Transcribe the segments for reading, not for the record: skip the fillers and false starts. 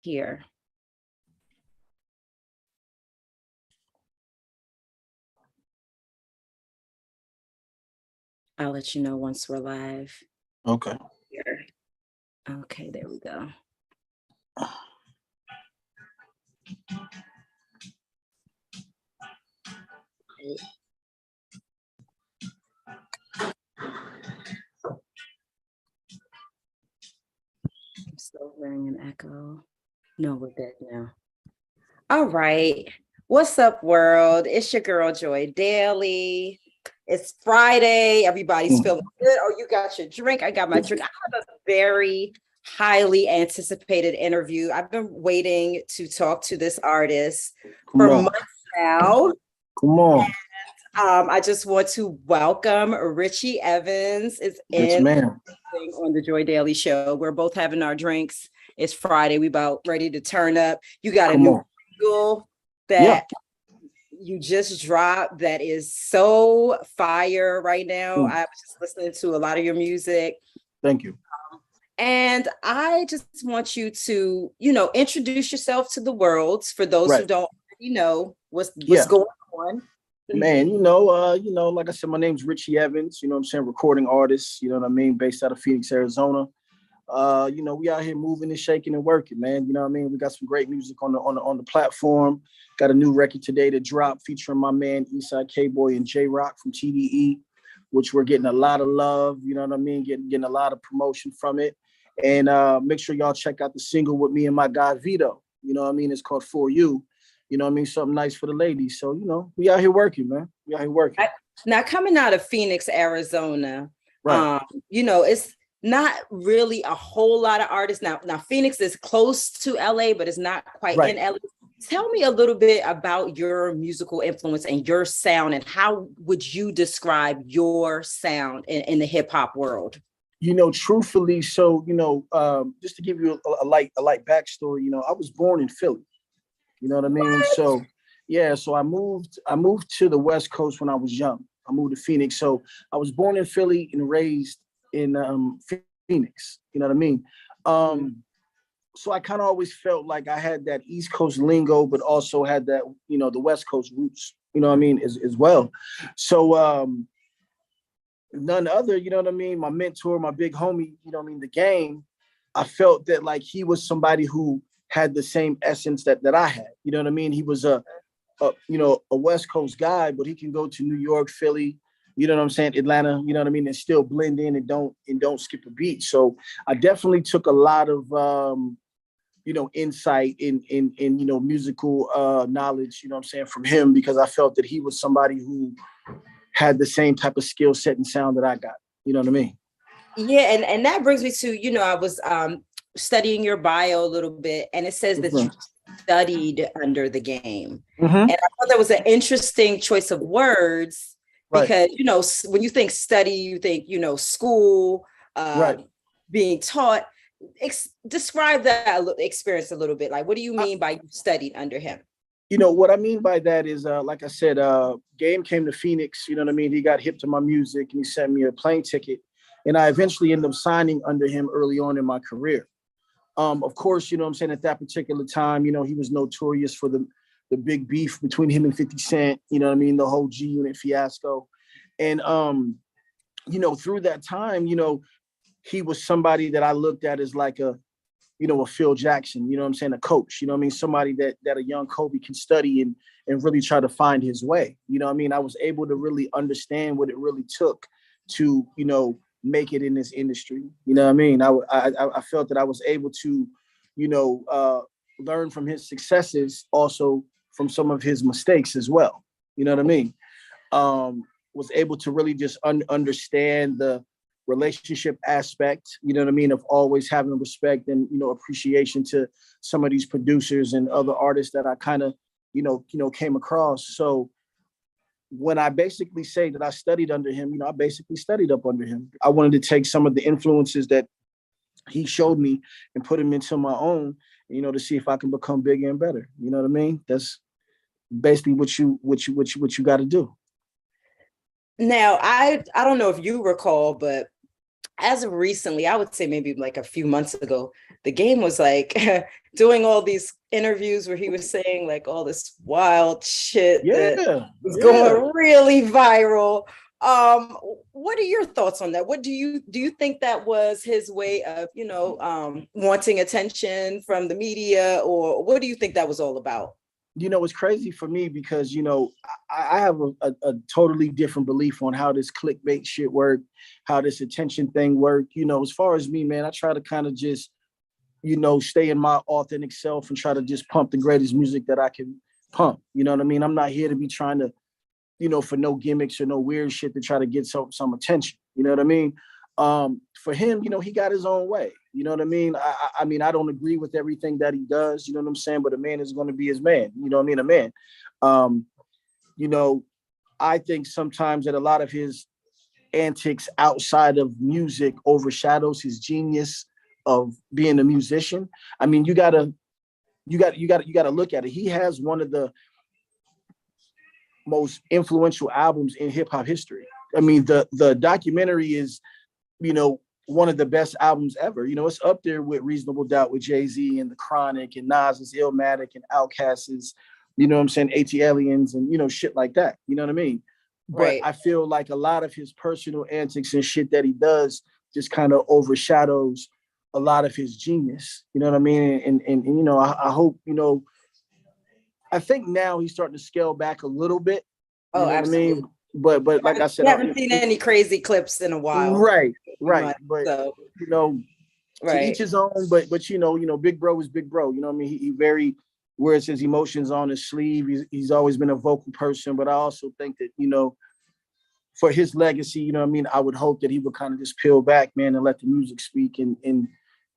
here. I'll let you know once we're live. Okay. Here. Okay, there we go. I'm still hearing an echo. No, we're good now. All right. What's up, world? It's your girl, Joy Daily. It's Friday. Everybody's feeling good. Oh, you got your drink. I got my drink. I have a very highly anticipated interview. I've been waiting to talk to this artist for months now. Come on. And, I just want to welcome Richie Evans. Is in on the Joy Daily Show. We're both having our drinks. It's Friday. We about ready to turn up. You got a new single that you just dropped that is so fire right now. I was just listening to a lot of your music. Thank you. And I just want you to, introduce yourself to the world for those who don't already know what's going on. Man, like I said, my name's Richie Evans, recording artist, based out of Phoenix, Arizona. We out here moving and shaking and working, man. We got some great music on the platform. Got a new record today to drop featuring my man Eastside K-Boy and J-Rock from TDE, which we're getting a lot of love, getting a lot of promotion from it. And make sure y'all check out the single with me and my guy Vito. It's called For You. Something nice for the ladies. So, we out here working, man. We out here working. Now, coming out of Phoenix, Arizona, it's not really a whole lot of artists. Now Phoenix is close to LA, but it's not quite in LA. Tell me a little bit about your musical influence and your sound, and how would you describe your sound in the hip hop world? Truthfully, so, just to give you a light backstory, I was born in Philly. You know what I mean? So, so I moved to the West Coast when I was young. I moved to Phoenix. So I was born in Philly and raised in Phoenix. You know what I mean? So I kind of always felt like I had that East Coast lingo, but also had that, the West Coast roots, as well. So none other, my mentor, my big homie, the Game, I felt that like he was somebody who had the same essence that I had. You know what I mean? He was a West Coast guy, but he can go to New York, Philly, Atlanta, and still blend in and don't skip a beat. So I definitely took a lot of insight in musical knowledge, from him, because I felt that he was somebody who had the same type of skill set and sound that I got. You know what I mean? Yeah, and that brings me to, I was studying your bio a little bit, and it says that you studied under the Game. And I thought that was an interesting choice of words, because when you think study, you think school, being taught. Describe that experience a little bit. Like, what do you mean by you studied under him? What I mean by that is, like I said, Game came to Phoenix. He got hip to my music and he sent me a plane ticket, and I eventually ended up signing under him early on in my career. Of course, at that particular time, he was notorious for the big beef between him and 50 Cent, the whole G Unit fiasco. And, through that time, he was somebody that I looked at as like a Phil Jackson, a coach, somebody that a young Kobe can study and really try to find his way. I was able to really understand what it really took to, make it in this industry. I felt that I was able to, learn from his successes, also from some of his mistakes as well. You know what I mean? Was able to really just understand the relationship aspect, of always having respect and, appreciation to some of these producers and other artists that I kind of, came across. So when I basically say that I studied under him, I basically studied up under him. I wanted to take some of the influences that he showed me and put them into my own, to see if I can become bigger and better. You know what I mean? That's basically what you got to do. Now, I don't know if you recall, but as of recently, I would say maybe like a few months ago, the game was like doing all these interviews where he was saying like all this wild shit that was going really viral. What are your thoughts on that? What do you think that was his way of, wanting attention from the media, or what do you think that was all about? It's crazy for me because, I have a totally different belief on how this clickbait shit work, how this attention thing work. As far as me, man, I try to kind of just, stay in my authentic self and try to just pump the greatest music that I can pump. You know what I mean? I'm not here to be trying to, for no gimmicks or no weird shit to try to get some attention. You know what I mean? For him, he got his own way. You know what I mean? I mean, I don't agree with everything that he does, you know what I'm saying? But a man is going to be his man, you know what I mean? A man. I think sometimes that a lot of his antics outside of music overshadows his genius of being a musician. I mean, you gotta look at it. He has one of the most influential albums in hip hop history. I mean, the documentary is, one of the best albums ever. It's up there with Reasonable Doubt with Jay-Z and The Chronic and Nas's Illmatic and Outkast's, AT-Aliens and, shit like that. You know what I mean? Right. But I feel like a lot of his personal antics and shit that he does just kind of overshadows a lot of his genius. You know what I mean? And I hope, I think now he's starting to scale back a little bit. You know absolutely. What I mean? But like I said, I haven't seen any crazy clips in a while. Right. But to each his own. But Big Bro is Big Bro. You know what I mean? He very wears his emotions on his sleeve. He's always been a vocal person. But I also think that for his legacy, you know what I mean, I would hope that he would kind of just peel back, man, and let the music speak and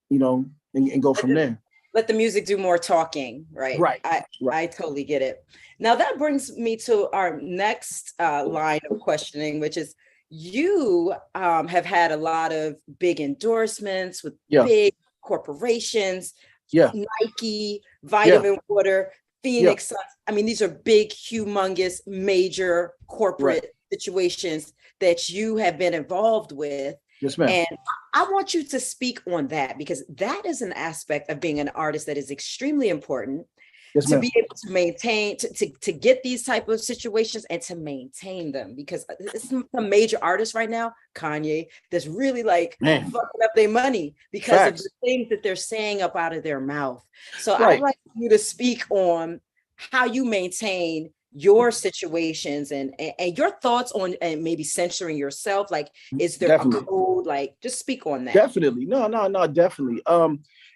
go from there. Let the music do more talking, right? Right. I totally get it. Now that brings me to our next line of questioning, which is you have had a lot of big endorsements with big corporations, Nike, Vitamin Water, Phoenix Suns. I mean, these are big, humongous, major corporate situations that you have been involved with. Yes, ma'am. And I want you to speak on that, because that is an aspect of being an artist that is extremely important. Yes, to be able to maintain, to get these type of situations and to maintain them, because it's some major artists right now, Kanye, that's really fucking up their money because of the things that they're saying up out of their mouth. So I'd like you to speak on how you maintain your situations and your thoughts on and maybe censoring yourself. Like, is there a code? Like, just speak on that. Definitely. No, definitely.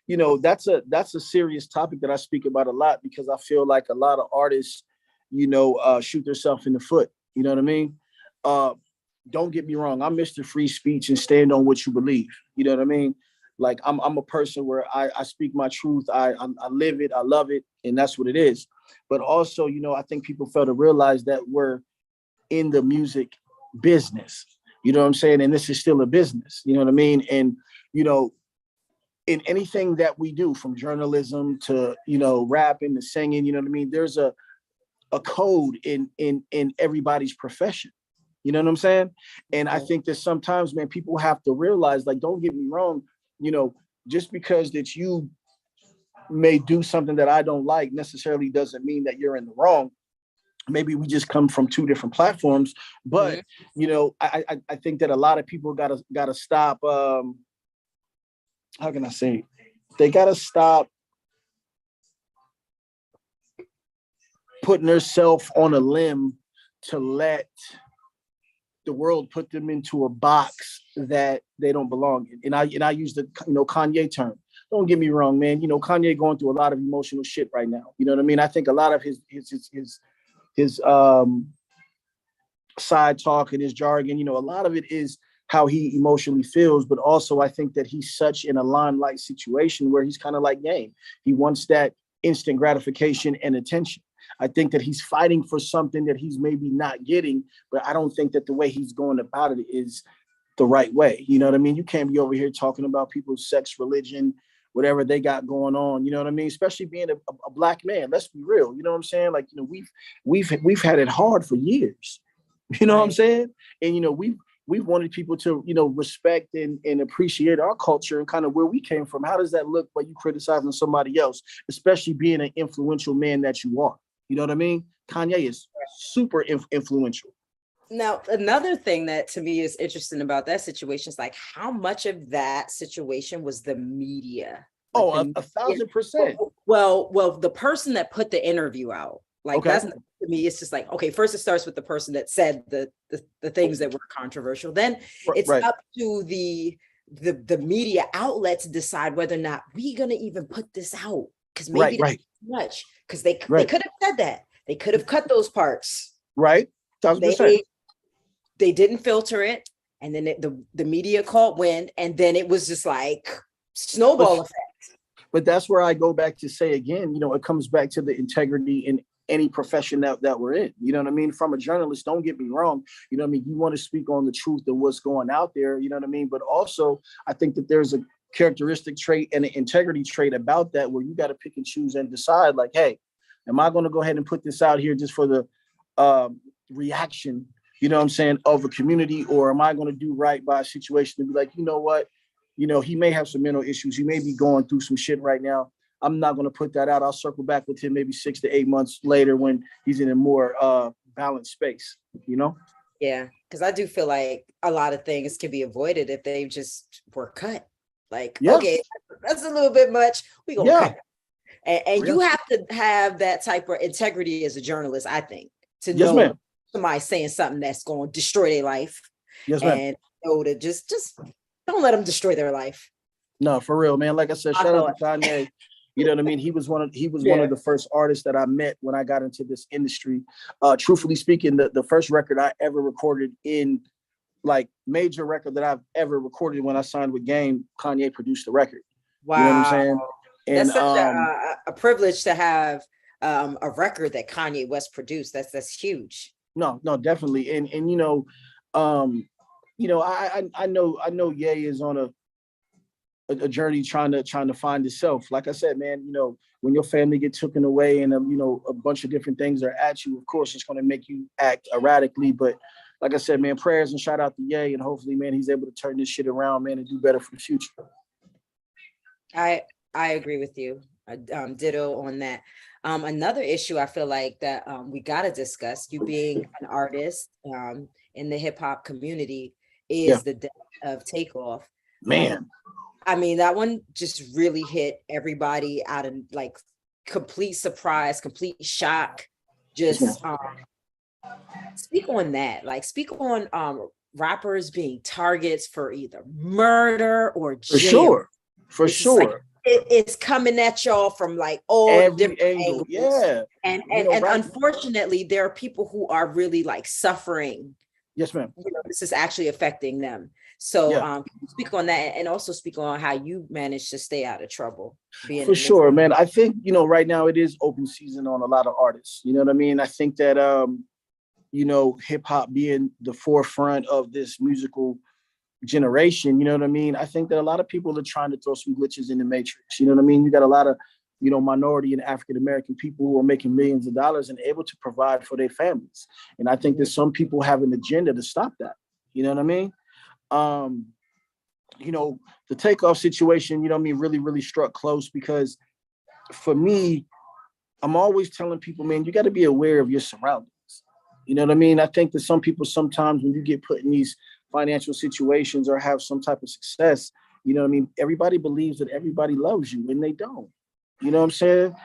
That's a serious topic that I speak about a lot, because I feel like a lot of artists, shoot themselves in the foot. You know what I mean? Don't get me wrong. I'm Mr. Free Speech and stand on what you believe. You know what I mean? Like, I'm a person where I speak my truth. I live it. I love it. And that's what it is. But also, I think people fail to realize that we're in the music business. You know what I'm saying? And this is still a business. You know what I mean? And, in anything that we do, from journalism to, rapping to singing, you know what I mean? There's a code in everybody's profession. You know what I'm saying? And I think that sometimes, man, people have to realize, like, don't get me wrong, just because that you may do something that I don't like necessarily doesn't mean that you're in the wrong. Maybe we just come from two different platforms, but I think that a lot of people gotta stop. How can I say? They gotta stop putting themselves on a limb to let the world put them into a box that they don't belong in. And I use the Kanye term. Don't get me wrong, man. Kanye going through a lot of emotional shit right now. You know what I mean? I think a lot of his side talk and his jargon, a lot of it is how he emotionally feels, but also I think that he's such in a limelight situation where he's kind of like Game. He wants that instant gratification and attention. I think that he's fighting for something that he's maybe not getting, but I don't think that the way he's going about it is the right way. You know what I mean? You can't be over here talking about people's sex, religion, whatever they got going on. You know what I mean? Especially being a black man. Let's be real. You know what I'm saying? Like, we've had it hard for years. You know what I'm saying? And we've wanted people to, respect and appreciate our culture and kind of where we came from. How does that look by you criticizing somebody else, especially being an influential man that you are? You know what I mean? Kanye is super influential. Now, another thing that to me is interesting about that situation is like how much of that situation was the media. Like 1,000%. Well, the person that put the interview out, like that's to me, it's just like, okay, first it starts with the person that said the things that were controversial. Then it's up to the media outlet to decide whether or not we're gonna even put this out. Because maybe that's too much. Because they could have said that. They could have cut those parts. Right. 1,000%. They didn't filter it, and then the media caught wind, and then it was just like snowball effect. But that's where I go back to say again, it comes back to the integrity in any profession that we're in. You know what I mean? From a journalist, don't get me wrong. You know what I mean? You want to speak on the truth of what's going out there. You know what I mean? But also, I think that there's a characteristic trait and an integrity trait about that where you got to pick and choose and decide like, hey, am I going to go ahead and put this out here just for the reaction, you know what I'm saying, of a community, or am I going to do right by a situation to be like, you know what, he may have some mental issues. He may be going through some shit right now. I'm not going to put that out. I'll circle back with him maybe 6 to 8 months later when he's in a more balanced space, Yeah, because I do feel like a lot of things can be avoided if they just were cut. Like, okay, that's a little bit much. We gonna cut it. And you have to have that type of integrity as a journalist, I think, to know somebody saying something that's going to destroy their life. Yes, ma'am. And know to just don't let them destroy their life. No, for real, man. Like I said, shout out to Kanye. You know what I mean? He was one of the first artists that I met when I got into this industry. Truthfully speaking, the first record I ever recorded in like major record that I've ever recorded when I signed with Game, Kanye produced the record. Wow. You know what I'm saying? And that's such a privilege to have a record that Kanye West produced. That's huge. No, definitely. And I know Ye is on a journey trying to find itself. Like I said, man, when your family get taken away and a bunch of different things are at you, of course it's going to make you act erratically. But like I said, man, prayers and shout out to Ye, and hopefully, man, he's able to turn this shit around, man, and do better for the future. I agree with you. Ditto on that. Another issue I feel like that we got to discuss, you being an artist in the hip hop community, is the death of Takeoff. Man. I mean, that one just really hit everybody out of like complete surprise, complete shock. Just speak on that. Like, speak on rappers being targets for either murder or jail. For sure. Like, it's coming at y'all from like all different angles. Yeah. And unfortunately, there are people who are really like suffering. Yes, ma'am. This is actually affecting them. So speak on that, and also speak on how you managed to stay out of trouble. For sure, man. I think, right now it is open season on a lot of artists. You know what I mean? I think that, hip hop being the forefront of this musical generation, you know what I mean? I think that a lot of people are trying to throw some glitches in the matrix. You know what I mean? You got a lot of, minority and African-American people who are making millions of dollars and able to provide for their families. And I think that some people have an agenda to stop that. You know what I mean? The Takeoff situation, really, really struck close, because for me, I'm always telling people, man, you got to be aware of your surroundings. You know what I mean? I think that some people, sometimes when you get put in these financial situations or have some type of success, you know what I mean? Everybody believes that everybody loves you, and they don't. You know what I'm saying?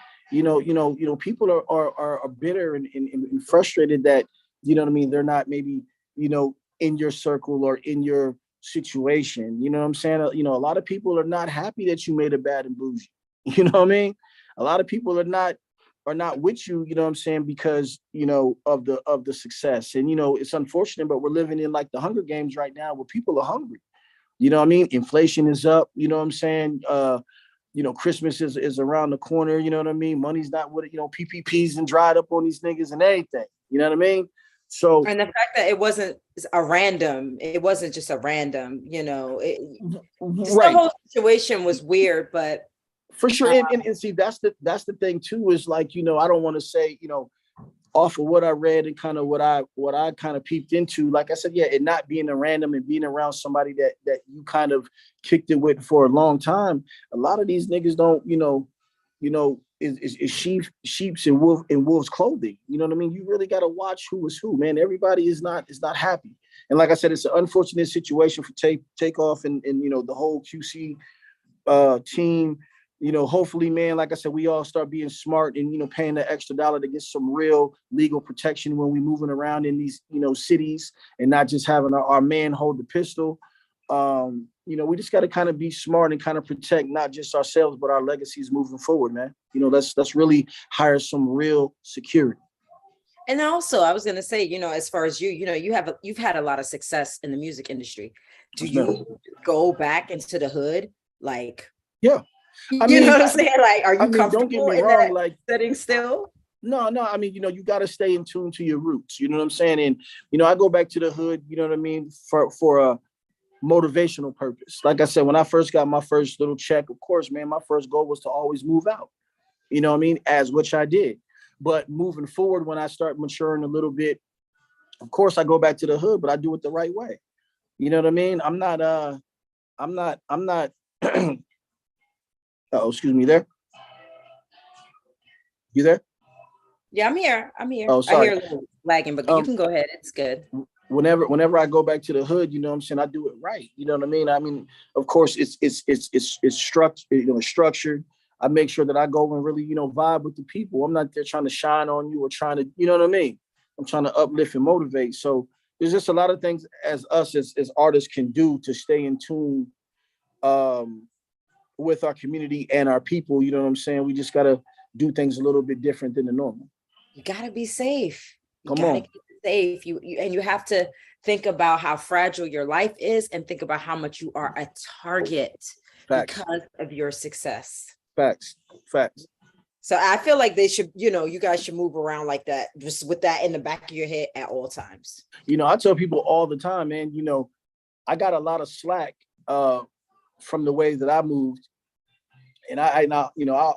People are bitter and frustrated that, you know what I mean, they're not maybe, in your circle or in your situation. You know what I'm saying? A lot of people are not happy that you made a Bad and Bougie. You know what I mean? A lot of people are not with you, you know what I'm saying, because, of the success. And, it's unfortunate, but we're living in like the Hunger Games right now where people are hungry. You know what I mean? Inflation is up, you know what I'm saying? Christmas is around the corner, you know what I mean? Money's not what PPPs and dried up on these niggas and everything. You know what I mean? So, and the fact that it wasn't just a random, the whole situation was weird, but for sure. And see, that's the thing too, is like, I don't want to say, off of what I read and kind of what I kind of peeped into, like I said, yeah, it not being a random and being around somebody that you kind of kicked it with for a long time. A lot of these niggas don't, is sheep's and wolves clothing. You know what I mean? You really got to watch who is who, man. Everybody is not happy. And like I said, it's an unfortunate situation for Takeoff and the whole QC team. Hopefully, man, like I said, we all start being smart and, paying the extra dollar to get some real legal protection when we moving around in these, cities, and not just having our man hold the pistol. We just got to kind of be smart and kind of protect not just ourselves, but our legacies moving forward, man. Let's really hire some real security. And also, I was going to say, as far as you've had a lot of success in the music industry. Do you go back into the hood? Like, yeah. I mean, know what I'm saying? Like, are you comfortable don't get me in wrong, that like setting still? No. I mean, you got to stay in tune to your roots. You know what I'm saying? And, I go back to the hood, you know what I mean, for a motivational purpose. Like I said, when I first got my first little check, of course, man, my first goal was to always move out. You know what I mean? As which I did. But moving forward, when I start maturing a little bit, of course, I go back to the hood, but I do it the right way. You know what I mean? I'm not oh, excuse me, there? You there? Yeah, I'm here. Oh, sorry. I hear a little lagging, but you can go ahead. It's good. Whenever I go back to the hood, you know what I'm saying, I do it right. You know what I mean? I mean, of course, it's structured. I make sure that I go and really, vibe with the people. I'm not there trying to shine on you or trying to, you know what I mean? I'm trying to uplift and motivate. So there's just a lot of things as artists can do to stay in tune with our community and our people. You know what I'm saying? We just got to do things a little bit different than the normal. You got to be safe. You gotta keep it safe. You have to think about how fragile your life is and think about how much you are a target. Facts. Because of your success. Facts. So I feel like they should, you guys should move around like that, just with that in the back of your head at all times. I tell people all the time, man, I got a lot of slack from the way that I moved. And I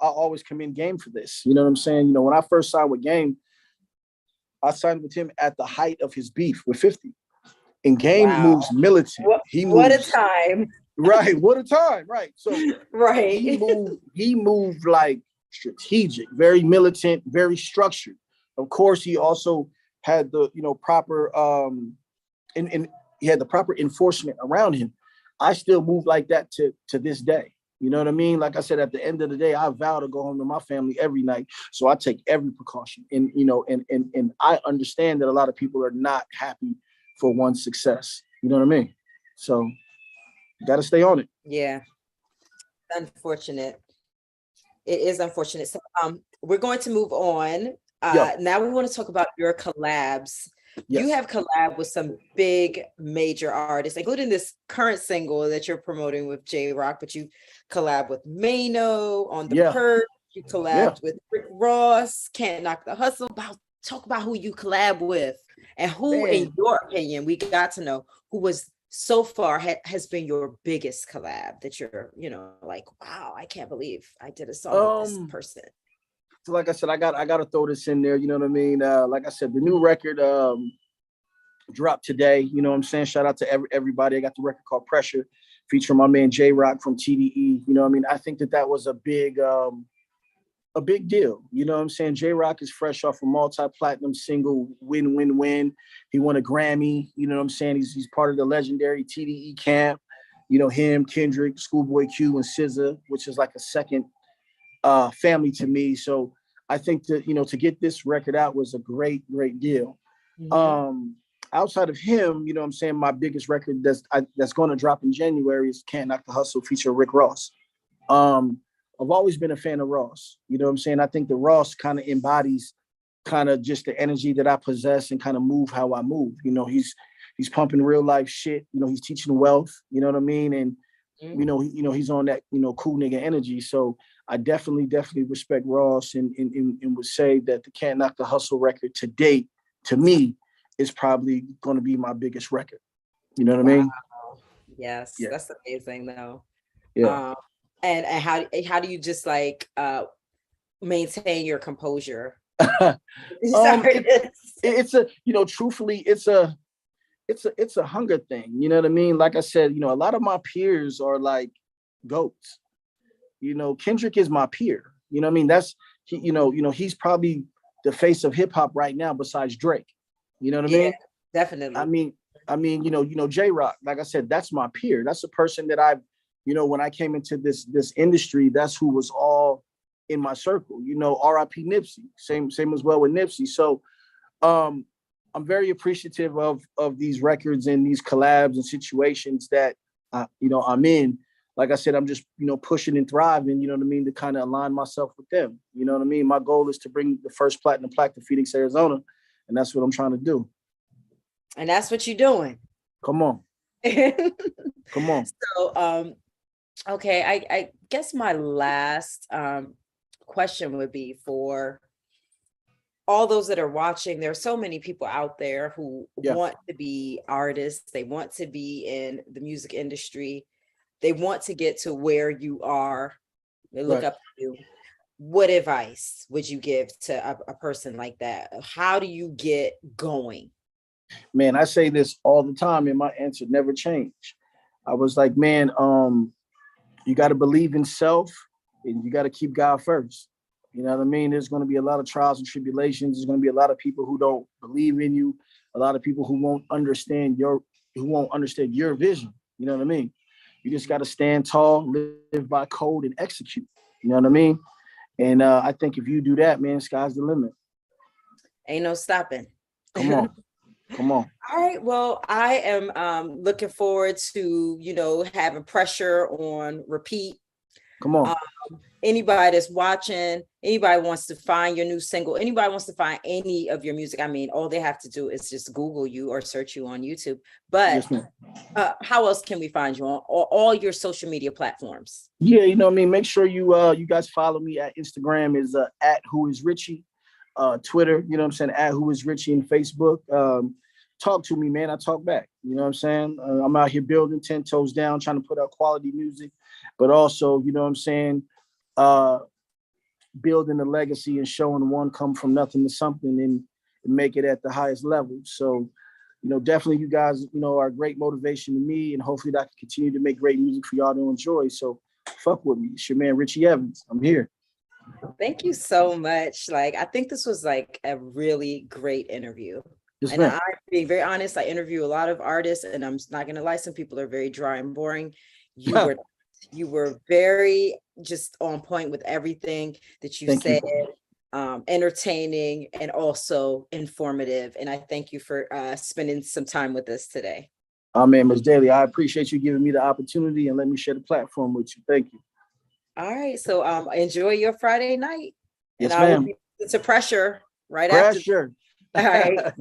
always come in game for this. You know what I'm saying? When I first signed with Game, I signed with him at the height of his beef with 50. And Game moves militant. What a time. Right. What a time. Right. So right. He moved like strategic, very militant, very structured. Of course, he also had the, proper and he had the proper enforcement around him. I still move like that to this day. You know what I mean? Like I said, at the end of the day, I vow to go home to my family every night. So I take every precaution. And, and I understand that a lot of people are not happy for one's success. You know what I mean? So you got to stay on it. Yeah. Unfortunate. It is unfortunate. So we're going to move on. Now we want to talk about your collabs. Yes. You have collabed with some big major artists, including this current single that you're promoting with J-Rock, but you collab with Mano on The Purge. You collabed with Rick Ross, Can't Knock the Hustle. Talk about who you collab with and who, in your opinion, we got to know who was so far has been your biggest collab that you're, like, wow, I can't believe I did a song with this person. So like I said, I got to throw this in there. You know what I mean? Like I said, the new record dropped today. You know what I'm saying? Shout out to everybody. I got the record called Pressure, featuring my man J-Rock from TDE. You know what I mean? I think that was a big deal. You know what I'm saying? J-Rock is fresh off a multi-platinum single, Win, Win, Win. He won a Grammy. You know what I'm saying? He's part of the legendary TDE camp. Him, Kendrick, Schoolboy Q, and SZA, which is like a second family to me. So I think that, to get this record out was a great deal. Mm-hmm. Outside of him, you know what I'm saying, my biggest record that's going to drop in January is Can't Knock the Hustle featuring Rick Ross. I've always been a fan of Ross. You know what I'm saying? I think the Ross kind of embodies kind of just the energy that I possess and kind of move how I move. He's pumping real life shit. He's teaching wealth. You know what I mean? And he's on that cool nigga energy. So I definitely respect Ross and would say that the Can't Knock the Hustle record to date, to me, is probably going to be my biggest record. You know what I mean? Yes, that's amazing though. Yeah. And how do you just like maintain your composure It's a, truthfully, it's a hunger thing. You know what I mean? Like I said, a lot of my peers are like goats. Kendrick is my peer. You know what I mean? That's he's probably the face of hip hop right now besides Drake. You know what I mean? Definitely. I mean, J-Rock, like I said, that's my peer. That's a person that when I came into this industry, that's who was all in my circle. R.I.P. Nipsey. Same as well with Nipsey. So I'm very appreciative of these records and these collabs and situations that I'm in. Like I said, I'm just pushing and thriving, you know what I mean, to kind of align myself with them. You know what I mean? My goal is to bring the first platinum plaque to Phoenix, Arizona, and that's what I'm trying to do. And that's what you're doing. Come on. Come on. So okay, I guess my last question would be for all those that are watching. There are so many people out there who want to be artists. They want to be in the music industry. They want to get to where you are. They look up to you. What advice would you give to a person like that? How do you get going? Man, I say this all the time and my answer never changed. I was like, man, you got to believe in self and you got to keep God first. You know what I mean? There's going to be a lot of trials and tribulations. There's going to be a lot of people who don't believe in you. A lot of people who won't understand your vision. You know what I mean? You just got to stand tall, live by code, and execute. You know what I mean? And I think if you do that, man, sky's the limit. Ain't no stopping. Come on. Come on. All right. Well, I am looking forward to, having Pressure on repeat. Come on. Anybody that's watching, anybody wants to find your new single, anybody wants to find any of your music, I mean, all they have to do is just Google you or search you on YouTube. But how else can we find you on all your social media platforms? Yeah, you know what I mean? Make sure you guys follow me at Instagram is at Who Is Richie. Twitter, you know what I'm saying, at Who Is Richie, and Facebook. Talk to me, man. I talk back. You know what I'm saying? I'm out here building 10 toes down, trying to put out quality music, but also, you know what I'm saying, building a legacy and showing one come from nothing to something and make it at the highest level. So, definitely you guys, are a great motivation to me, and hopefully that I can continue to make great music for y'all to enjoy. So fuck with me. It's your man, Richie Evans. I'm here. Thank you so much. I think this was a really great interview. Yes, and I'm being very honest, I interview a lot of artists, and I'm not going to lie, some people are very dry and boring. You were very just on point with everything that you said, entertaining and also informative. And I thank you for spending some time with us today. Oh man, Ms. Daly, I appreciate you giving me the opportunity and let me share the platform with you. Thank you. All right. So enjoy your Friday night. Yes, and ma'am. I will be to Pressure right after. All right.